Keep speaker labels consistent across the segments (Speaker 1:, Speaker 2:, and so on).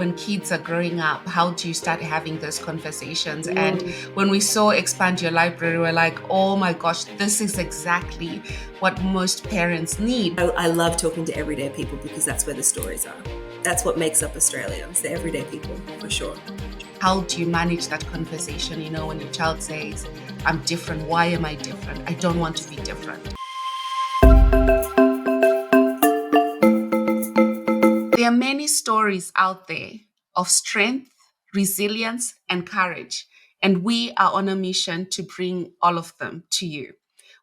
Speaker 1: when kids are growing up, how do you start having those conversations? And when we saw Expand Your Library, we're like, oh my gosh, this is exactly what most parents need.
Speaker 2: I love talking to everyday people because that's where the stories are. That's what makes up Australia. It's the everyday people, for sure.
Speaker 1: How do you manage that conversation, when your child says, I'm different, why am I different? I don't want to be different. There are many stories out there of strength, resilience, and courage, and we are on a mission to bring all of them to you.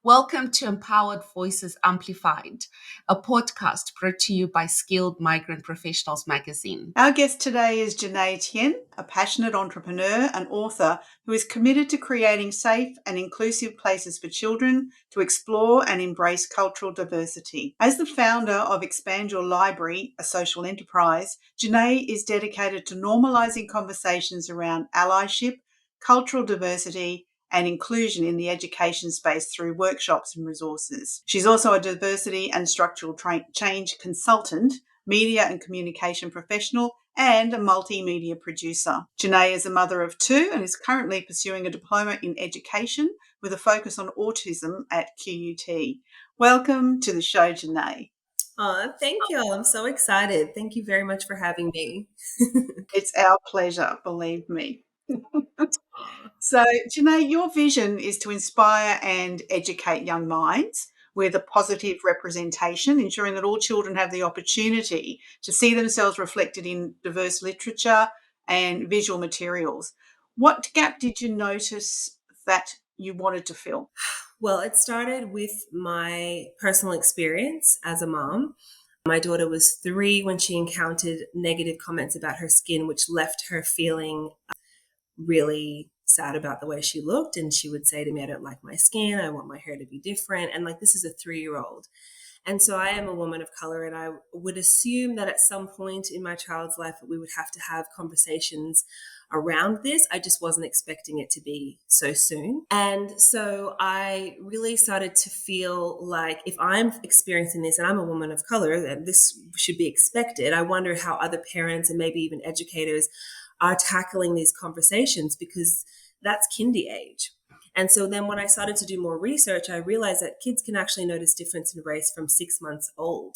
Speaker 1: Welcome to Empowered Voices Amplified, a podcast brought to you by Skilled Migrant Professionals magazine.
Speaker 3: Our guest today is Jenae Tien, a passionate entrepreneur and author who is committed to creating safe and inclusive places for children to explore and embrace cultural diversity. As the founder of Expand Your Library, a social enterprise, Jenae is dedicated to normalising conversations around allyship, cultural diversity, and inclusion in the education space through workshops and resources. She's also a diversity and structural change consultant, media and communication professional, and a multimedia producer. Jenae is a mother of two and is currently pursuing a diploma in education with a focus on autism at QUT. Welcome to the show, Jenae.
Speaker 2: Oh, thank you. I'm so excited. Thank you very much for having me.
Speaker 3: It's our pleasure, believe me. So, Jenae, your vision is to inspire and educate young minds with a positive representation, ensuring that all children have the opportunity to see themselves reflected in diverse literature and visual materials. What gap did you notice that you wanted to fill?
Speaker 2: Well, it started with my personal experience as a mom. My daughter was 3 when she encountered negative comments about her skin, which left her feeling really sad about the way she looked. And she would say to me, I don't like my skin. I want my hair to be different. And this is a 3-year-old. And so I am a woman of color, and I would assume that at some point in my child's life we would have to have conversations around this. I just wasn't expecting it to be so soon. And so I really started to feel like if I'm experiencing this and I'm a woman of color, then this should be expected. I wonder how other parents and maybe even educators are tackling these conversations, because that's kindy age. And so then when I started to do more research, I realized that kids can actually notice difference in race from 6 months old.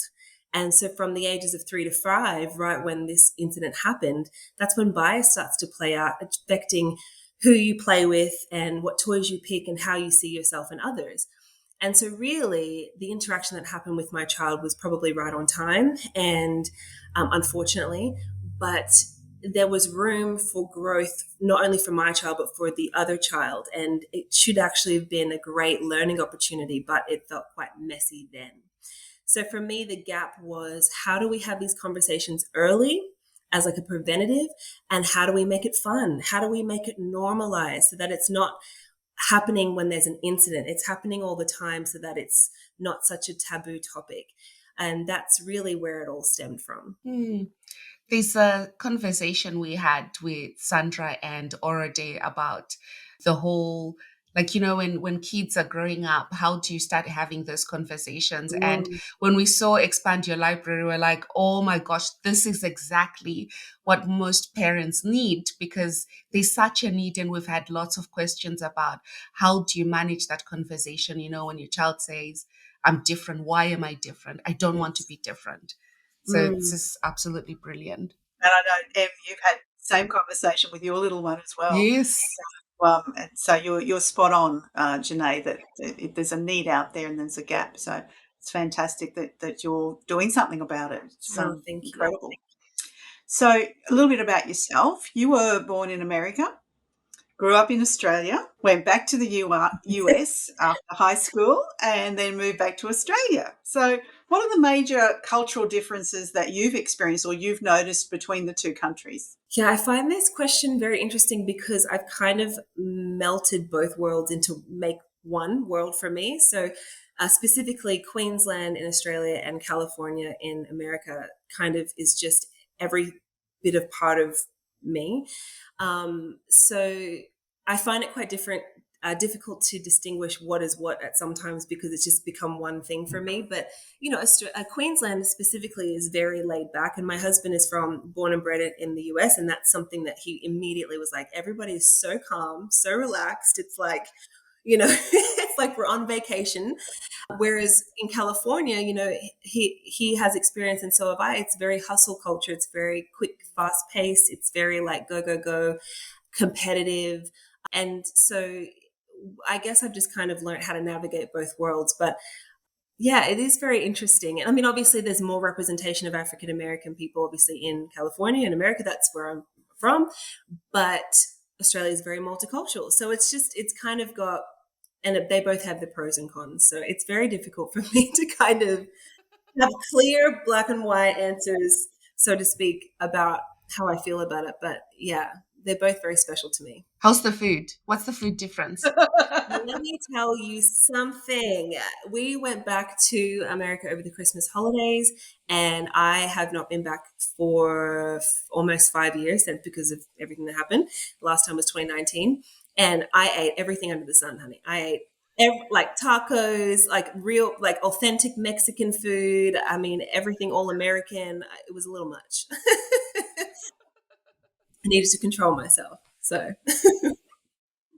Speaker 2: And so from the ages of 3 to 5, right when this incident happened, that's when bias starts to play out, affecting who you play with and what toys you pick and how you see yourself and others. And so really the interaction that happened with my child was probably right on time, and unfortunately, but there was room for growth, not only for my child, but for the other child. And it should actually have been a great learning opportunity, but it felt quite messy then. So for me, the gap was, how do we have these conversations early as a preventative? And how do we make it fun? How do we make it normalized so that it's not happening when there's an incident? It's happening all the time so that it's not such a taboo topic. And that's really where it all stemmed from.
Speaker 1: There's a conversation we had with Sandra and Orode about the whole, when kids are growing up, how do you start having those conversations? And when we saw Expand Your Library, we're like, oh my gosh, this is exactly what most parents need, because there's such a need. And we've had lots of questions about how do you manage that conversation, when your child says, I'm different, why am I different? I don't want to be different. So this is absolutely brilliant.
Speaker 3: And I know, Em, you've had the same conversation with your little one as well.
Speaker 1: Yes.
Speaker 3: And so you're spot on, Jenae, that if there's a need out there and there's a gap. So it's fantastic that you're doing something about it. It's
Speaker 2: Thank
Speaker 3: incredible.
Speaker 2: you.
Speaker 3: So a little bit about yourself. You were born in America, grew up in Australia, went back to the US after high school, and then moved back to Australia. So what are the major cultural differences that you've experienced or you've noticed between the two countries?
Speaker 2: Yeah, I find this question very interesting because I've kind of melted both worlds into make one world for me. So specifically Queensland in Australia and California in America kind of is just every bit of part of me. So I find it quite different difficult to distinguish what is what at sometimes because it's just become one thing for me. But Queensland specifically is very laid back, and my husband is born and bred in the US, and that's something that he immediately was like, everybody is so calm, so relaxed. It's like, it's like we're on vacation. Whereas in California, he has experience, and so have I. It's very hustle culture. It's very quick, fast paced. It's very like go, go, go, competitive. And so I guess I've just kind of learned how to navigate both worlds. But yeah, it is very interesting. And I mean, obviously, there's more representation of African American people, obviously, in California and America. That's where I'm from. But Australia is very multicultural. So it's kind of got, and they both have the pros and cons. So it's very difficult for me to kind of have clear black and white answers, so to speak, about how I feel about it. But yeah, they're both very special to me.
Speaker 1: How's the food? What's the food difference?
Speaker 2: Let me tell you something. We went back to America over the Christmas holidays, and I have not been back for almost 5 years because of everything that happened. The last time was 2019, and I ate everything under the sun, honey. I ate like tacos, like real, like authentic Mexican food. I mean, everything all American. It was a little much. I needed to control myself. So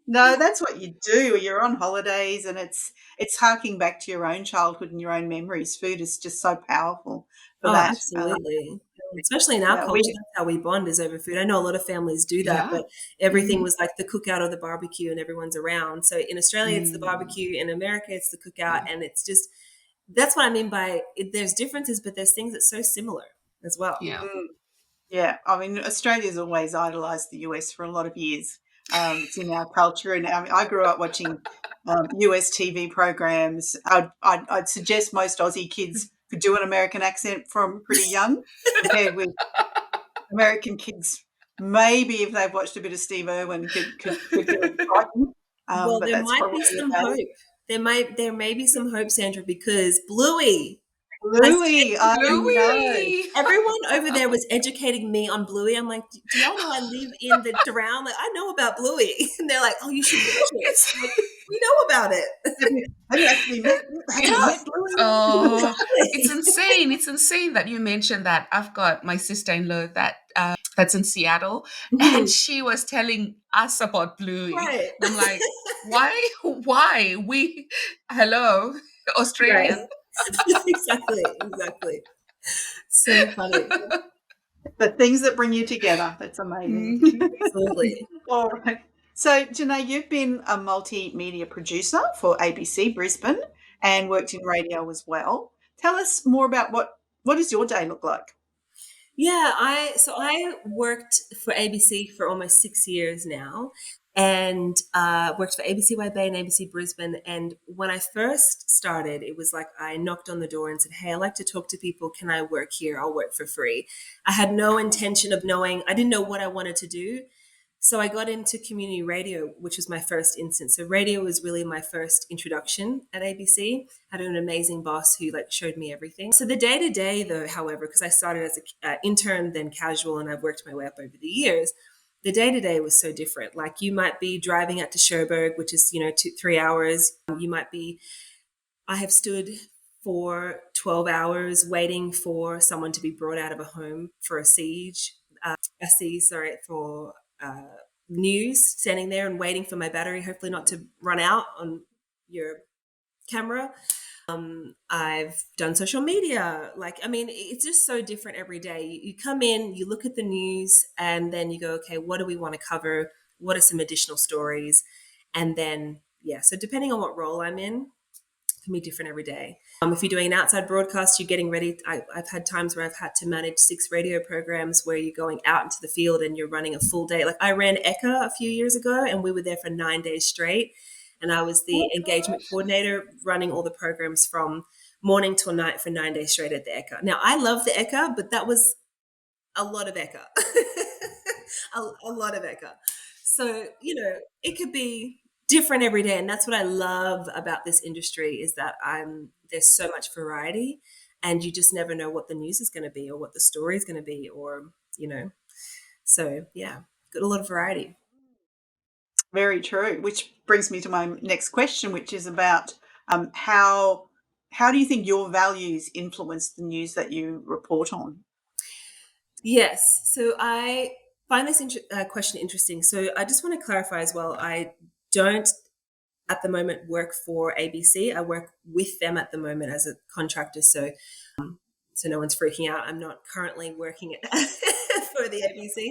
Speaker 3: No, that's what you do. You're on holidays, and it's harking back to your own childhood and your own memories. Food is just so powerful for
Speaker 2: oh,
Speaker 3: that.
Speaker 2: absolutely. Especially in our
Speaker 3: Yeah,
Speaker 2: culture, that's how we bond is over food. I know a lot of families do that,
Speaker 1: Yeah.
Speaker 2: but everything
Speaker 1: Mhm.
Speaker 2: was like the cookout or the barbecue and everyone's around. So in Australia, it's the
Speaker 1: Mm.
Speaker 2: barbecue. In America, it's the cookout.
Speaker 1: Yeah.
Speaker 2: And it's just, that's what I mean by there's differences, but there's things that's so similar as well.
Speaker 1: Yeah.
Speaker 3: mm, yeah. I mean, Australia's always idolised the US for a lot of years. It's in our culture, and I grew up watching US TV programs. I'd suggest most Aussie kids could do an American accent from pretty young, compared with American kids. Maybe if they've watched a bit of Steve Irwin, could do it frightened.
Speaker 2: Well,
Speaker 3: But
Speaker 2: there
Speaker 3: that's
Speaker 2: might be
Speaker 3: probably
Speaker 2: some
Speaker 3: about it.
Speaker 2: hope. There may be some hope, Sandra, because Bluey, my
Speaker 3: Louis, I know.
Speaker 1: Louis!
Speaker 2: everyone over there was educating me on Bluey. I'm like, do y'all know I live in the surround? Like, I know about Bluey. And they're like, oh, you should watch it. I'm like, we know about it.
Speaker 3: Have you actually met? Have you
Speaker 1: It's
Speaker 3: met Louis?
Speaker 1: oh, it's
Speaker 2: Exactly.
Speaker 1: insane. It's insane that you mentioned that. I've got my sister-in-law that's in Seattle, and
Speaker 2: Mhm.
Speaker 1: she was telling us about Bluey.
Speaker 2: Right.
Speaker 1: And I'm like, why? Why? Hello,
Speaker 2: Right.
Speaker 1: Australian.
Speaker 2: Exactly. So funny.
Speaker 3: The things that bring you together. That's amazing.
Speaker 1: Mhm.
Speaker 2: Absolutely.
Speaker 3: All right. So, Jenae, you've been a multimedia producer for ABC Brisbane and worked in radio as well. Tell us more about what does your day look like?
Speaker 2: Yeah, I worked for ABC for almost 6 years now, and worked for ABC White Bay and ABC Brisbane. And when I first started, it was like I knocked on the door and said, "Hey, I like to talk to people. Can I work here? I'll work for free." I had no intention of knowing. I didn't know what I wanted to do. So I got into community radio, which was my first instance. So radio was really my first introduction at ABC. Had an amazing boss who like showed me everything. So the day to day, though, however, because I started as an intern, then casual, and I've worked my way up over the years, the day to day was so different. Like you might be driving out to Cherbourg, which is 2-3 hours. You might be. I have stood for 12 hours waiting for someone to be brought out of a home for a siege. Sorry, for news, standing there and waiting for my battery, hopefully not to run out on your camera. I've done social media. Like, I mean, it's just so different every day. You come in, you look at the news, and then you go, okay, what do we want to cover? What are some additional stories? And then, yeah, so depending on what role I'm in, can be different every day. If you're doing an outside broadcast, you're getting ready. I've had times where I've had to manage 6 radio programs where you're going out into the field and you're running a full day. Like I ran ECHA a few years ago and we were there for 9 days straight. And I was the
Speaker 3: Oh
Speaker 2: engagement
Speaker 3: gosh.
Speaker 2: coordinator running all the programs from morning till night for 9 days straight at the ECHA. Now, I love the ECHA, but that was a lot of ECHA. A lot of ECHA. So, it could be different every day. And that's what I love about this industry is that there's so much variety and you just never know what the news is going to be or what the story is going to be or, so yeah, got a lot of variety.
Speaker 3: Very true. Which brings me to my next question, which is about how do you think your values influence the news that you report on?
Speaker 2: Yes. So I find this question interesting. So I just want to clarify as well. I don't at the moment work for ABC. I work with them at the moment as a contractor. So no one's freaking out. I'm not currently working for the ABC.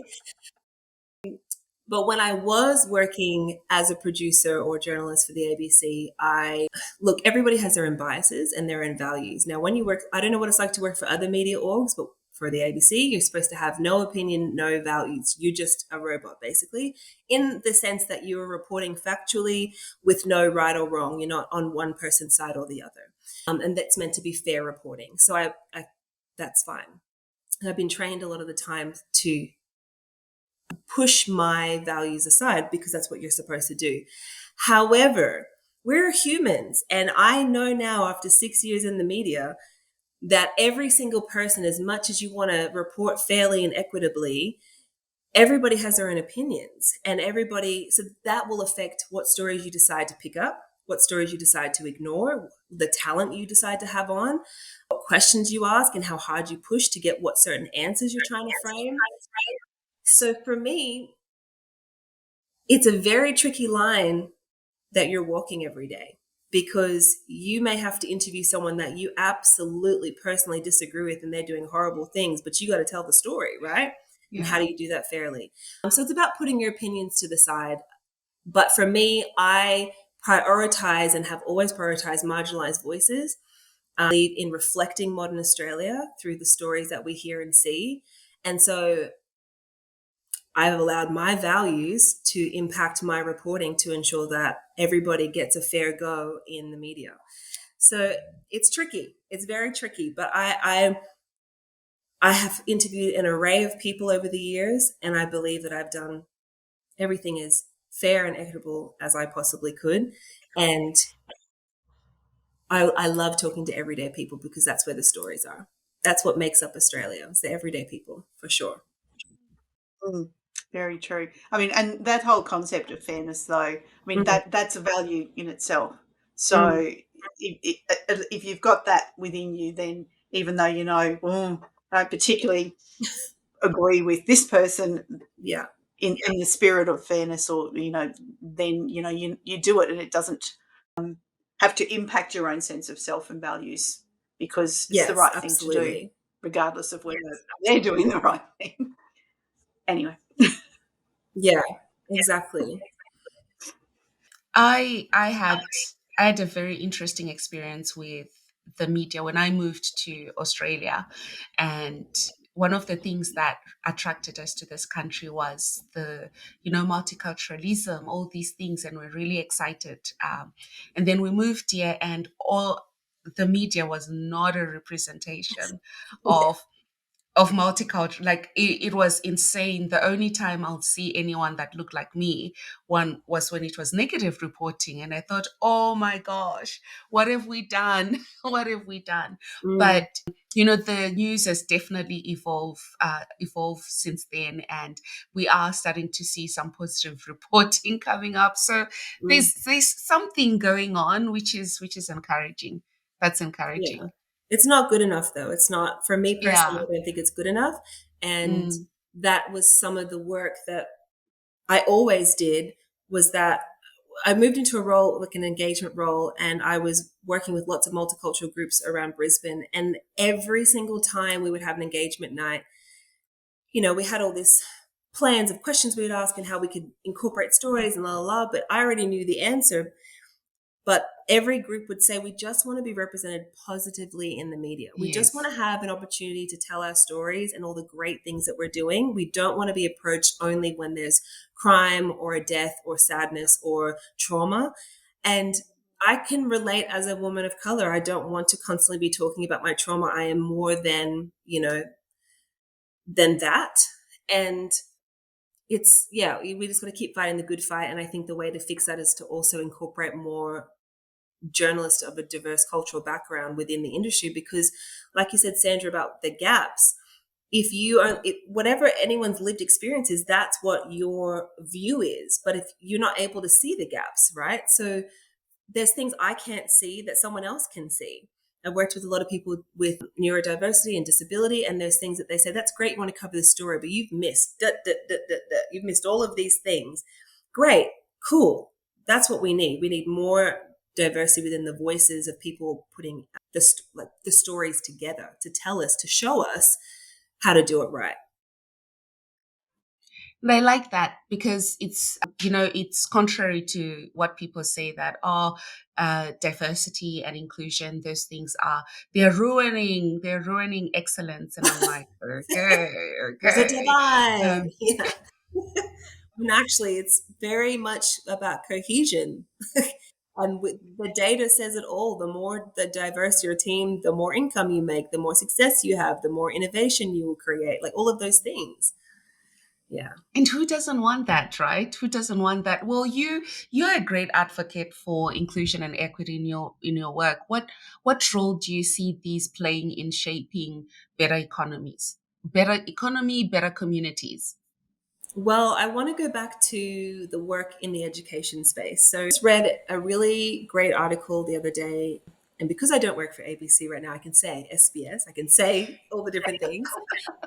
Speaker 2: But when I was working as a producer or journalist for the ABC, I look, everybody has their own biases and their own values. Now, when you work, I don't know what it's like to work for other media orgs, but for the ABC, you're supposed to have no opinion, no values. You're just a robot, basically, in the sense that you're reporting factually with no right or wrong. You're not on one person's side or the other. And that's meant to be fair reporting. So that's fine. And I've been trained a lot of the time to push my values aside because that's what you're supposed to do. However, we're humans. And I know now, after 6 years in the media, that every single person, as much as you want to report fairly and equitably, everybody has their own opinions. And so that will affect what stories you decide to pick up, what stories you decide to ignore, the talent you decide to have on, what questions you ask, and how hard you push to get what certain answers you're trying to frame. So for me, it's a very tricky line that you're walking every day, because you may have to interview someone that you absolutely personally disagree with and they're doing horrible things, but you got to tell the story, right? And how
Speaker 1: Yeah.
Speaker 2: do you do that fairly? So it's about putting your opinions to the side. But for me, I prioritize and have always prioritized marginalized voices. I believe in reflecting modern Australia through the stories that we hear and see. And so I've allowed my values to impact my reporting to ensure that everybody gets a fair go in the media. So it's tricky. It's very tricky. But I have interviewed an array of people over the years, and I believe that I've done everything as fair and equitable as I possibly could. And I love talking to everyday people because that's where the stories are. That's what makes up Australia. It's the everyday people, for sure.
Speaker 3: Mm, very true. I mean, and that whole concept of fairness, though, I mean,
Speaker 2: Mm,
Speaker 3: that's a value in itself.
Speaker 2: mm,
Speaker 3: So if you've got that within you, then even though I don't particularly agree with this person
Speaker 2: yeah.
Speaker 3: in the spirit of fairness, or then you do it, and it doesn't have to impact your own sense of self and values, because it's the
Speaker 2: Yes,
Speaker 3: right thing to do,
Speaker 2: absolutely.
Speaker 3: regardless of whether they're doing the right thing. Anyway.
Speaker 2: Yeah, exactly.
Speaker 1: I had a very interesting experience with the media when I moved to Australia, and one of the things that attracted us to this country was the multiculturalism, all these things, and we're really excited. And then we moved here, and all the media was not a representation of multicultural. Like it was insane. The only time I'll see anyone that looked like me one was when it was negative reporting, and I thought, oh my gosh, what have we done? What have we done?
Speaker 2: Mm,
Speaker 1: But the news has definitely evolved since then, and we are starting to see some positive reporting coming up. So
Speaker 2: mm,
Speaker 1: there's something going on, which is encouraging. That's
Speaker 2: yeah.
Speaker 1: encouraging.
Speaker 2: It's not good enough, though. It's not, for me personally,
Speaker 1: Yeah.
Speaker 2: I don't think it's good enough. And
Speaker 1: Mm.
Speaker 2: that was some of the work that I always did, was that I moved into a role, like an engagement role, and I was working with lots of multicultural groups around Brisbane. And every single time we would have an engagement night, we had all these plans of questions we would ask and how we could incorporate stories and la la la, but I already knew the answer. But every group would say, we just want to be represented positively in the media. We just want
Speaker 1: Yes.
Speaker 2: to have an opportunity to tell our stories and all the great things that we're doing. We don't want to be approached only when there's crime or a death or sadness or trauma. And I can relate as a woman of color. I don't want to constantly be talking about my trauma. I am more than that. And yeah, we just got to keep fighting the good fight. And I think the way to fix that is to also incorporate more journalists of a diverse cultural background within the industry, because like you said, Sandra, about the gaps, whatever anyone's lived experience is, that's what your view is. But if you're not able to see the gaps, right? So there's things I can't see that someone else can see. I've worked with a lot of people with neurodiversity and disability, and there's things that they say, that's great, you want to cover the story, but you've missed, you've missed all of these things. Great, cool. That's what we need. We need more diversity within the voices of people putting the stories together to tell us, to show us how to do it right.
Speaker 1: And I like that because it's contrary to what people say that, diversity and inclusion, those things they're ruining excellence. And I'm like, okay,
Speaker 2: There's a
Speaker 1: okay.
Speaker 2: divide.
Speaker 1: Um,
Speaker 2: Yeah. And actually, it's very much about cohesion. And the data says it all. The more the diverse your team, the more income you make, the more success you have, the more innovation you will create, like all of those things. Yeah.
Speaker 1: and who doesn't want that, right? Who doesn't want that? Well, you're a great advocate for inclusion and equity in your work. What role do you see these playing in shaping better economies, better economy, better communities?
Speaker 2: Well, I want to go back to the work in the education space. So I just read a really great article the other day. And because I don't work for ABC right now, I can say SBS, I can say all the different things.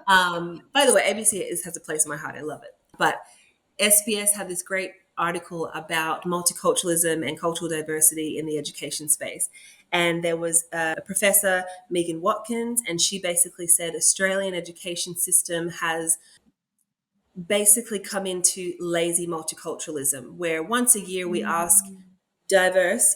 Speaker 2: By the way, ABC has a place in my heart. I love it. But SBS had this great article about multiculturalism and cultural diversity in the education space. And there was a professor, Megan Watkins, and she basically said Australian education system has basically come into lazy multiculturalism, where once a year we ask diverse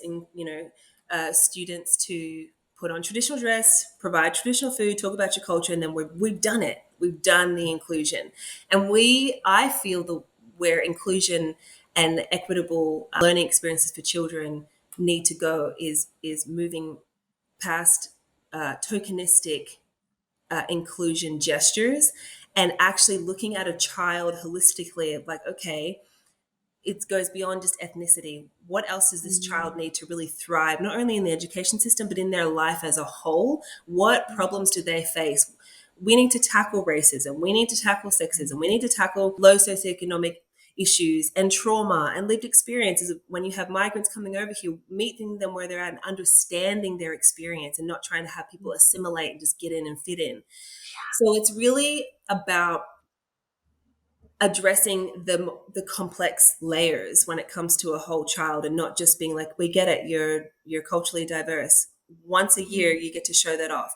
Speaker 2: students to put on traditional dress, provide traditional food, talk about your culture, and then we've done it. We've done the inclusion. And I feel where inclusion and equitable learning experiences for children need to go is moving past tokenistic inclusion gestures and actually looking at a child holistically, like, okay, it goes beyond just ethnicity. What else does this child need to really thrive, not only in the education system, but in their life as a whole? What problems do they face? We need to tackle racism. We need to tackle sexism. We need to tackle low socioeconomic issues and trauma and lived experiences. When you have migrants coming over here, meeting them where they're at and understanding their experience and not trying to have people assimilate and just get in and fit in. So it's really about addressing the complex layers when it comes to a whole child, and not just being like, we get it, you're culturally diverse. Once a year you get to show that off.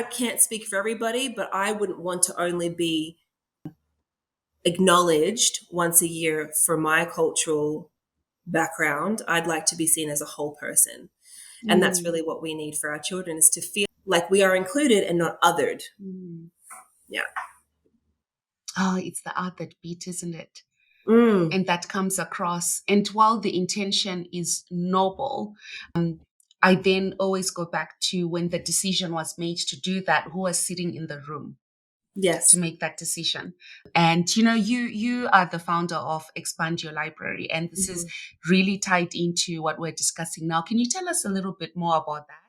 Speaker 2: Can't speak for everybody, but I wouldn't want to only be acknowledged once a year for my cultural background. I'd like to be seen as a whole person. And that's really what we need for our children, is to feel like we are included and not othered. Yeah.
Speaker 1: Oh, it's the art that beat, isn't it?
Speaker 2: Mm.
Speaker 1: And that comes across. And while the intention is noble, I then always go back to when the decision was made to do that, who was sitting in the room
Speaker 2: Yes.
Speaker 1: to make that decision. And you are the founder of Expand Your Library, and this is really tied into what we're discussing now. Can you tell us a little bit more about that?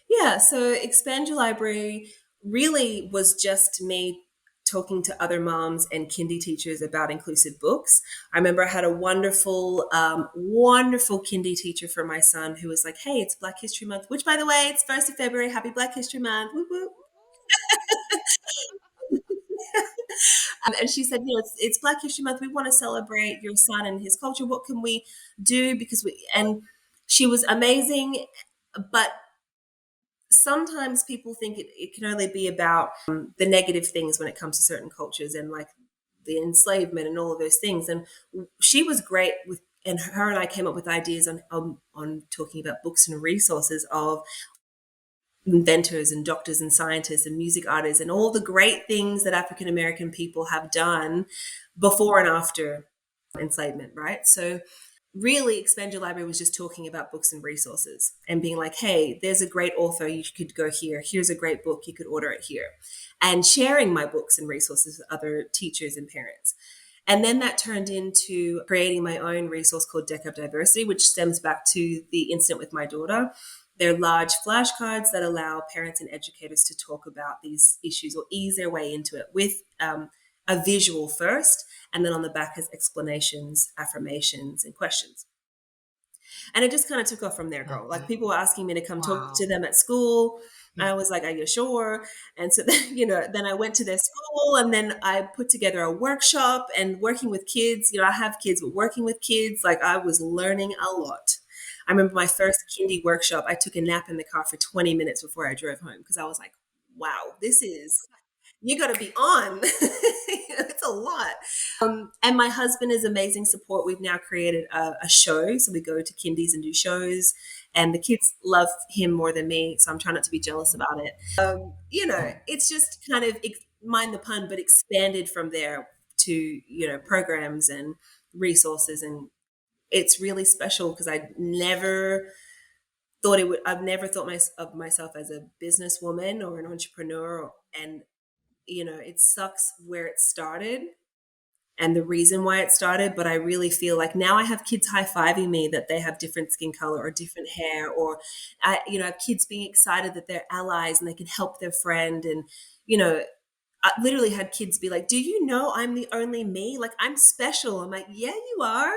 Speaker 2: Yeah, so Expand Your Library really was just me talking to other moms and kindy teachers about inclusive books. I remember I had a wonderful, wonderful kindy teacher for my son who was like, hey, it's Black History Month, which, by the way, it's 1st of February. Happy Black History Month. Whoop, whoop. And she said, it's Black History Month. We want to celebrate your son and his culture. What can we do? And she was amazing, but sometimes people think it can only be about the negative things when it comes to certain cultures and like the enslavement and all of those things. And she was great with, and her and I came up with ideas on talking about books and resources of inventors and doctors and scientists and music artists and all the great things that African American people have done before and after enslavement, right? So really, Expand Your Library was just talking about books and resources and being like, hey, there's a great author, you could go here. Here's a great book, you could order it here. And sharing my books and resources with other teachers and parents. And then that turned into creating my own resource called Deck Up Diversity, which stems back to the incident with my daughter, They're large flashcards that allow parents and educators to talk about these issues or ease their way into it with a visual first, and then on the back has explanations, affirmations, and questions. And it just kind of took off from there, girl. Like,
Speaker 1: Okay.
Speaker 2: people were asking me to come talk to
Speaker 1: Wow.
Speaker 2: them at school. I was like, are you sure? And so then, then I went to their school, and then I put together a workshop and working with kids. I have kids, but working with kids, like, I was learning a lot. I remember my first kindy workshop, I took a nap in the car for 20 minutes before I drove home because I was like, wow, you got to be on. It's a lot. And my husband is amazing support. We've now created a show. So we go to kindies and do shows, and the kids love him more than me. So I'm trying not to be jealous about it. It's just kind of, mind the pun, but expanded from there to, programs and resources. And it's really special because I've never thought of myself as a businesswoman or an entrepreneur. And, it sucks where it started and the reason why it started, but I really feel like now I have kids high-fiving me that they have different skin color or different hair, or I have kids being excited that they're allies and they can help their friend. And you know, I literally had kids be like, "Do you know I'm the only me? Like, I'm special." I'm like, "Yeah, you are."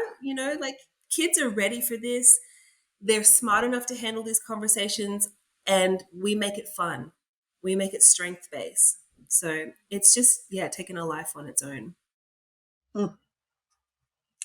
Speaker 2: Like, kids are ready for this. They're smart enough to handle these conversations, and we make it fun. We make it strength based. So it's just, yeah, taking a life on its own.
Speaker 3: Mm.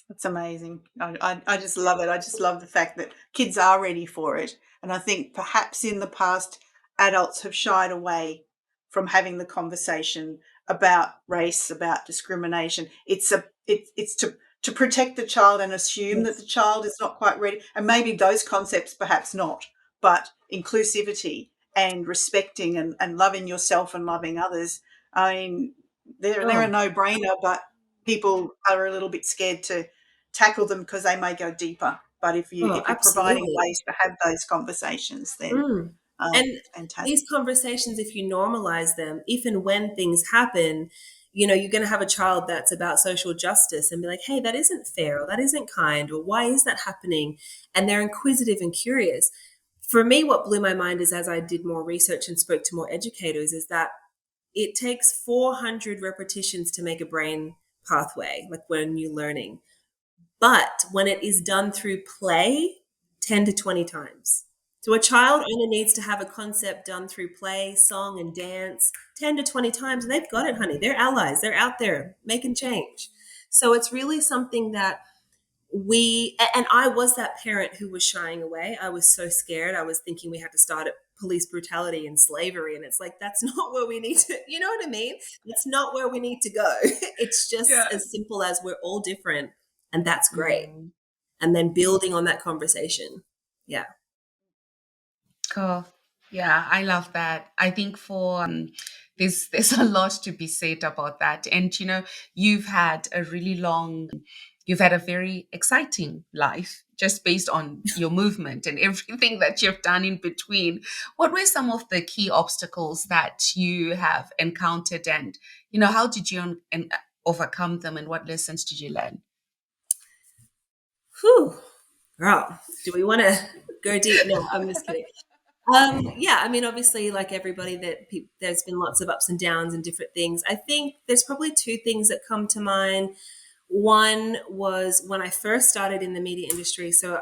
Speaker 3: That's amazing. I just love it. I just love the fact that kids are ready for it. And I think perhaps in the past, adults have shied away from having the conversation about race, about discrimination. It's to protect the child and assume that
Speaker 2: Yes.
Speaker 3: the child is not quite ready. And maybe those concepts perhaps not, but inclusivity and respecting and loving yourself and loving others. I mean, they're a
Speaker 2: Oh,
Speaker 3: no-brainer, but people are a little bit scared to tackle them because they may go deeper. But
Speaker 2: oh,
Speaker 3: if you're providing
Speaker 2: absolutely.
Speaker 3: ways to have those conversations, then
Speaker 2: Mm. And
Speaker 3: fantastic.
Speaker 2: these conversations, if you normalize them, if and when things happen, you're going to have a child that's about social justice and be like, hey, that isn't fair, or that isn't kind, or why is that happening? And they're inquisitive and curious. For me, what blew my mind is, as I did more research and spoke to more educators, is that it takes 400 repetitions to make a brain pathway, like when you're learning. But when it is done through play, 10 to 20 times. So a child only needs to have a concept done through play, song, and dance 10 to 20 times, and they've got it, honey. They're allies. They're out there making change. So it's really something that and I was that parent who was shying away. I was so scared. I was thinking we had to start at police brutality and slavery. And it's like, that's not where we need to, you know what I mean? That's not where we need to go. It's just
Speaker 1: Yeah.
Speaker 2: as simple as we're all different. And that's great.
Speaker 1: Mm.
Speaker 2: And then building on that conversation. Yeah.
Speaker 1: Cool. Yeah, I love that. I think for there's a lot to be said about that. And you've had a very exciting life just based on your movement and everything that you've done in between. What were some of the key obstacles that you have encountered, and how did you overcome them, and what lessons did you learn?
Speaker 2: Whew. Girl, do we want to go deep? No, I'm just kidding. Yeah, I mean, obviously, like everybody, there's been lots of ups and downs and different things. I think there's probably two things that come to mind. One was when I first started in the media industry. So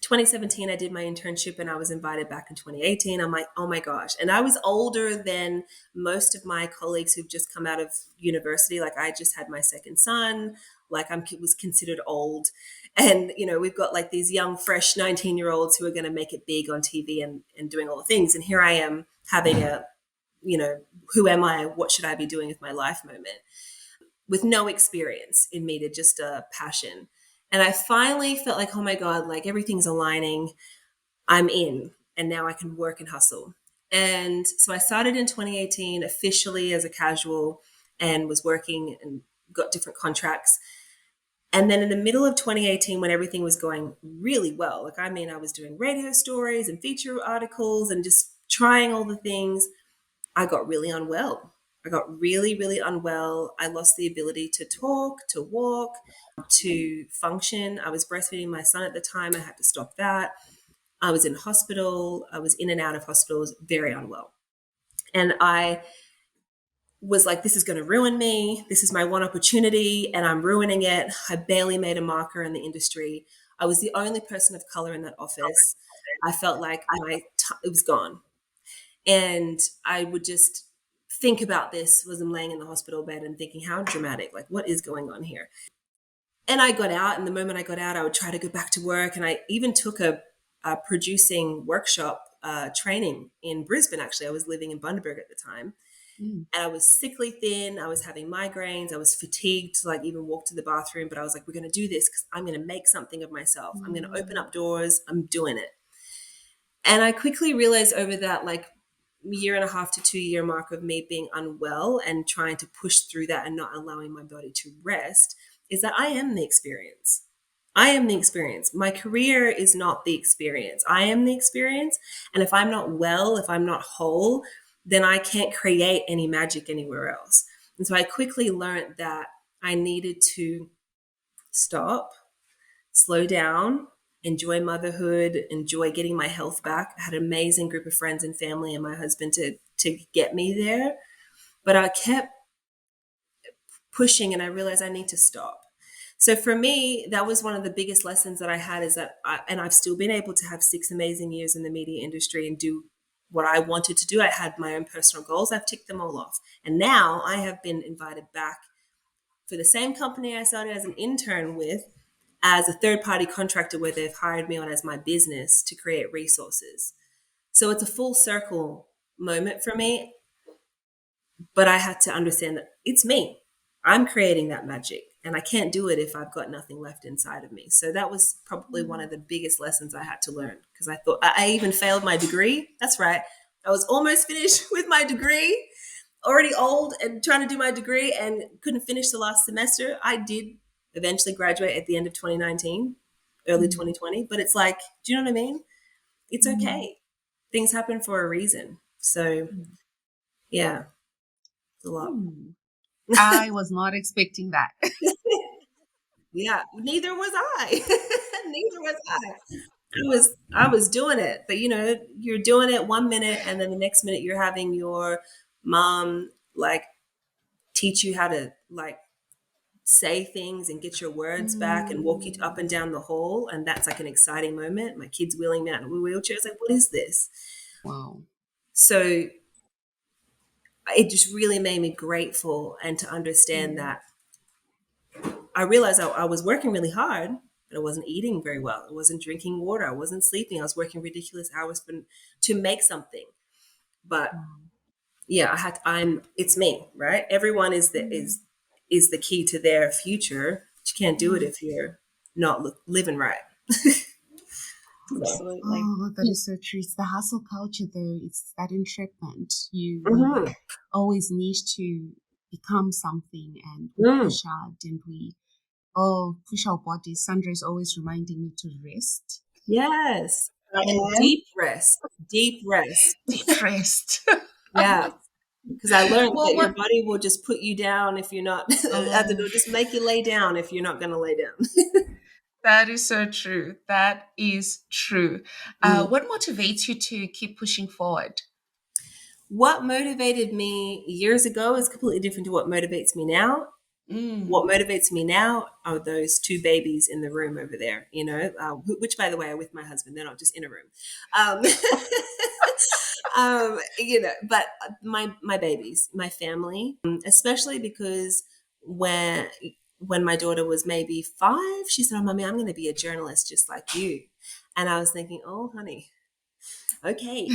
Speaker 2: 2017, I did my internship and I was invited back in 2018. I'm like, oh my gosh. And I was older than most of my colleagues who've just come out of university. Like, I just had my second son. Like, was considered old. And, we've got like these young, fresh 19-year-olds who are going to make it big on TV and doing all the things. And here I am having you know, who am I? What should I be doing with my life moment? With no experience in media, just a passion. And I finally felt like, oh my God, like everything's aligning. I'm in, and now I can work and hustle. And so I started in 2018 officially as a casual and was working and got different contracts. And then in the middle of 2018, when everything was going really well, like, I mean, I was doing radio stories and feature articles and just trying all the things, I got really unwell. I got really, really unwell. I lost the ability to talk, to walk, to function. I was breastfeeding my son at the time. I had to stop that. I was in hospital. I was in and out of hospitals, very unwell. And I was like, this is going to ruin me. This is my one opportunity and I'm ruining it. I barely made a marker in the industry. I was the only person of color in that office. I felt like it was gone. And I would just think about this as I'm laying in the hospital bed and thinking, how dramatic, like what is going on here? And I got out, and the moment I got out, I would try to go back to work. And I even took a producing workshop training in Brisbane. Actually, I was living in Bundaberg at the time.
Speaker 1: Mm.
Speaker 2: And I was sickly thin. I was having migraines. I was fatigued to like even walk to the bathroom. But I was like, we're going to do this because I'm going to make something of myself. I'm going to open up doors. I'm doing it. And I quickly realized over that like year and a half to 2 year mark of me being unwell and trying to push through that and not allowing my body to rest is that I am the experience. I am the experience. My career is not the experience. I am the experience. And if I'm not well, if I'm not whole, then I can't create any magic anywhere else. And so I quickly learned that I needed to stop, slow down, enjoy motherhood, enjoy getting my health back. I had an amazing group of friends and family and my husband to get me there. But I kept pushing and I realized I need to stop. So for me, that was one of the biggest lessons that I had is that and I've still been able to have 6 amazing years in the media industry and do what I wanted to do. I had my own personal goals. I've ticked them all off. And now I have been invited back for the same company I started as an intern with as a third party contractor where they've hired me on as my business to create resources. So it's a full circle moment for me. But I had to understand that it's me. I'm creating that magic and I can't do it if I've got nothing left inside of me. So that was probably one of the biggest lessons I had to learn because I thought I even failed my degree. That's right. I was almost finished with my degree, already old and trying to do my degree and couldn't finish the last semester. I did eventually graduate at the end of 2019, early 2020. But it's like, do you know what I mean? It's okay. Things happen for a reason. So yeah, it's a lot.
Speaker 1: I was not expecting that.
Speaker 2: Yeah, neither was I. Neither was I. I was doing it, but you're doing it 1 minute and then the next minute you're having your mom like teach you how to like say things and get your words back and walk you up and down the hall. And that's like an exciting moment. My kid's wheeling me out in a wheelchair. It's like, what is this?
Speaker 1: Wow.
Speaker 2: So it just really made me grateful and to understand that I realized I was working really hard, but I wasn't eating very well. I wasn't drinking water. I wasn't sleeping. I was working ridiculous hours to make something. But yeah, it's me, right? Everyone is the key to their future. But you can't do it if you're not living right.
Speaker 3: Absolutely.
Speaker 1: Oh, that is so true. It's the hustle culture, though. It's that entrapment. We
Speaker 2: Mhm.
Speaker 1: always need to become something, and we
Speaker 2: Mm.
Speaker 1: push out, and we push our bodies. Sandra is always reminding me to rest.
Speaker 2: Yes.
Speaker 3: I
Speaker 2: And
Speaker 3: am.
Speaker 2: deep rest. Deep rest.
Speaker 1: Deep rest.
Speaker 2: Yeah. Because I learned
Speaker 1: Well,
Speaker 2: that your
Speaker 1: what?
Speaker 2: body will just put you down if you're not,
Speaker 1: Oh,
Speaker 2: it'll just make you lay down if you're not going to lay down.
Speaker 1: that is so true. That is true.
Speaker 2: Mm.
Speaker 1: What motivates you to keep pushing forward?
Speaker 2: What motivated me years ago is completely different to what motivates me now. What
Speaker 1: Mm.
Speaker 2: motivates me now are those two babies in the room over there, which, by the way, are with my husband. They're not just in a room. Um, but my babies, my family, especially because when when my daughter was maybe 5, she said, "Oh, mommy, I'm going to be a journalist just like you," and I was thinking, "Oh, honey, okay."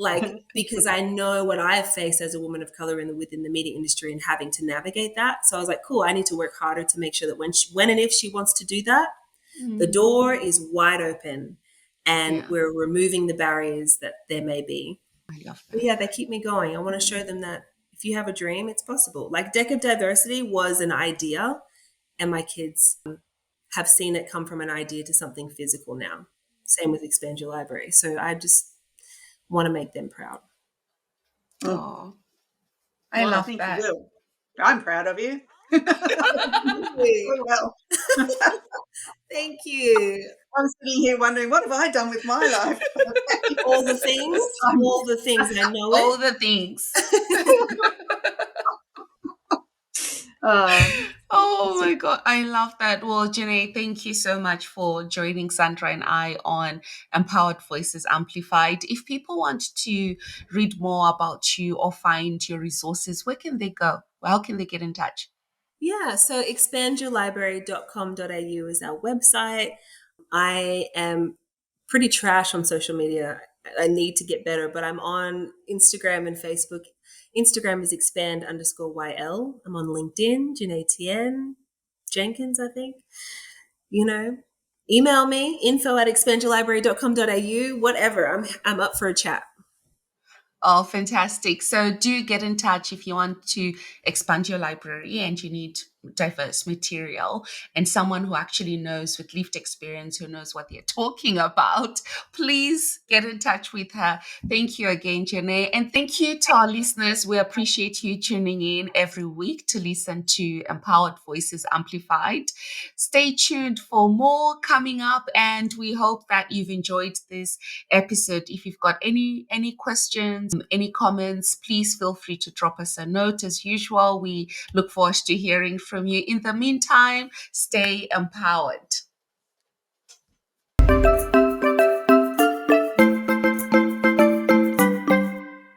Speaker 2: Like, because I know what I have faced as a woman of color within the media industry and having to navigate that. So I was like, cool, I need to work harder to make sure that when and if she wants to do that, the
Speaker 1: Mm.
Speaker 2: door is wide open and
Speaker 1: Yeah,
Speaker 2: we're removing the barriers that there may be.
Speaker 1: I love
Speaker 2: But
Speaker 1: that.
Speaker 2: yeah, they keep me going. I want to show them that if you have a dream, it's possible. Like Deck of Diversity was an idea, and my kids have seen it come from an idea to something physical now. Same with Expand Your Library. So I just want to make them proud.
Speaker 3: Mm.
Speaker 1: Oh, I
Speaker 3: Well, I
Speaker 1: love
Speaker 3: think you
Speaker 1: that.
Speaker 3: will. I'm proud of you.
Speaker 2: Thank you.
Speaker 3: Oh, well.
Speaker 2: Thank you.
Speaker 3: I'm sitting here wondering, what have I done with my life?
Speaker 2: All the things, all the things. I know it.
Speaker 1: All the things.
Speaker 3: Um,
Speaker 1: Oh my God, I love that. Well, Jenae, thank you so much for joining Sandra and I on Empowered Voices Amplified. If people want to read more about you or find your resources, where can they go? How can they get in touch?
Speaker 2: Yeah, so expandyourlibrary.com.au is our website. I am pretty trash on social media. I need to get better, but I'm on Instagram and Facebook. Instagram is expand_YL. I'm on LinkedIn, Jenae Tien Jenkins, I think. You know, email me, info@expandyourlibrary.com.au, whatever. I'm up for a chat.
Speaker 1: Oh, fantastic. So do get in touch if you want to expand your library and you need diverse material and someone who actually knows with lived experience, who knows what they're talking about. Please get in touch with her. Thank you again, Jenae. And thank you to our listeners. We appreciate you tuning in every week to listen to Empowered Voices Amplified. Stay tuned for more coming up, and we hope that you've enjoyed this episode. If you've got any questions, any comments, please feel free to drop us a note. As usual, we look forward to hearing from you. In the meantime, stay empowered.